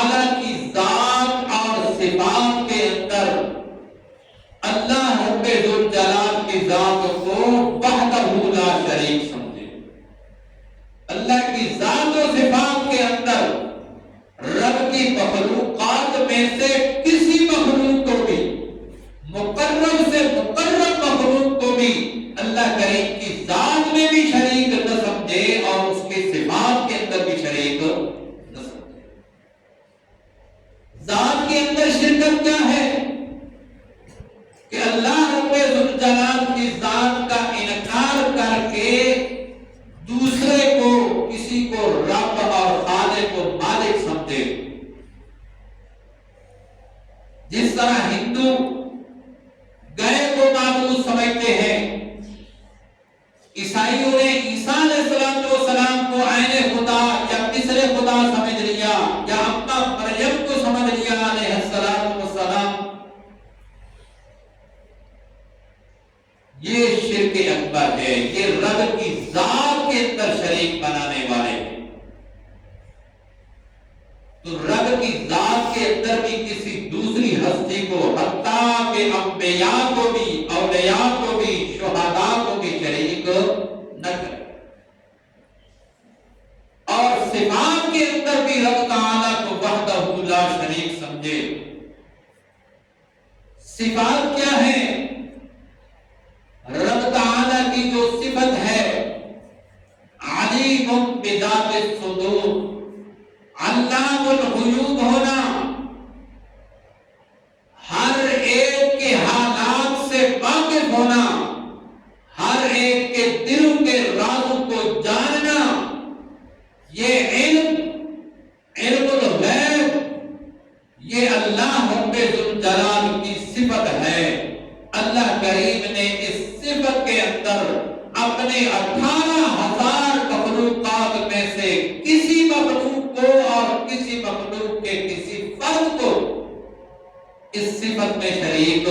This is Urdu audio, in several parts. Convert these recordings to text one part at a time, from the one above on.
تعالی کی ذات اور صفات کے اندر اللہ رب ذوالجلال کی ذات کو وحدہ لا شریک سمجھے. اللہ کی ذات و صفات کے اندر رب کی مخلوقات میں سے کسی مخلوق کو بھی، مقرب سے مقرب مخلوق کو بھی اللہ کریم کی ذات میں بھی شریک نہ سمجھے اور اس کے صفات کے اندر بھی شریک نہ سمجھے. ذات کے اندر شرکت کیا ہے کہ اللہ رب ذوالجلال کی ذات کا انکار کر کے دوسرے کو، کسی کو رب اور خالق کو مالک سمجھے. جس طرح ہندو گئے کو معبود سمجھتے ہیں، عیسائیوں نے عیسیٰ علیہ السلام کو عین خدا یا تیسرے خدا سمجھ لیا، یا اپنا مریم کو سمجھ لیا علیہ السلام. یہ شرک اکبر ہے. یہ رب کی ذات کے اندر شریک بنانے والے ہیں. تو رب کی ذات کے اندر بھی کسی دوسری ہستی کو، حتیٰ کہ انبیاء کو بھی، اولیاء کو بھی، شہداء کو بھی شریک نہ کرے. اور صفات کے اندر بھی رب تعالیٰ کو وحدہ لا شریک سمجھے. صفات کیا ہے؟ رب تعالیٰ کی جو صفت ہے علیم بذات الصدور، علام الغیوب ہونا، ہر ایک کے حالات سے واقف ہونا، ہر ایک کے دلوں کے رازوں کو جاننا، یہ علم الغیب، یہ اللہ رب ذوالجلال کی صفت ہے. اللہ کریم نے اس صفت کے اندر اپنے 18,000 مخلوقات میں سے کسی مخلوق کو اور کسی مخلوق کے کسی فرد کو اس صفت میں شریک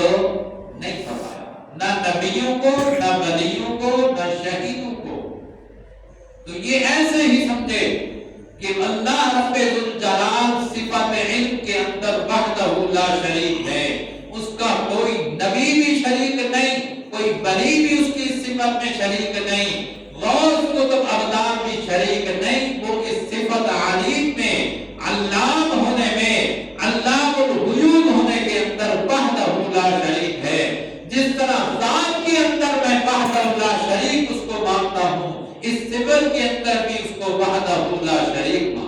نہیں فرمایا. نہ نبیوں کو، نہ ولیوں کو، نہ شہیدوں کو. تو یہ ایسے ہی سمجھے کہ اللہ رب ذوالجلال صفت علم کے اندر وحدہ لا شریک ہے. اس کا کوئی نبی بھی شریک نہیں، کوئی ولی بھی اس کی صفت میں شریک نہیں، غوث قطب ابدال بھی شریک نہیں. وہ اس صفت علیم میں، علام ہونے میں، علام الغیوب ہونے کے اندر وحدہ لا شریک ہے. جس طرح ذات کے اندر میں وحدہ لا شریک اس کو مانتا ہوں، اس صفت کے اندر بھی اس کو وحدہ لا شریک مانتا ہوں.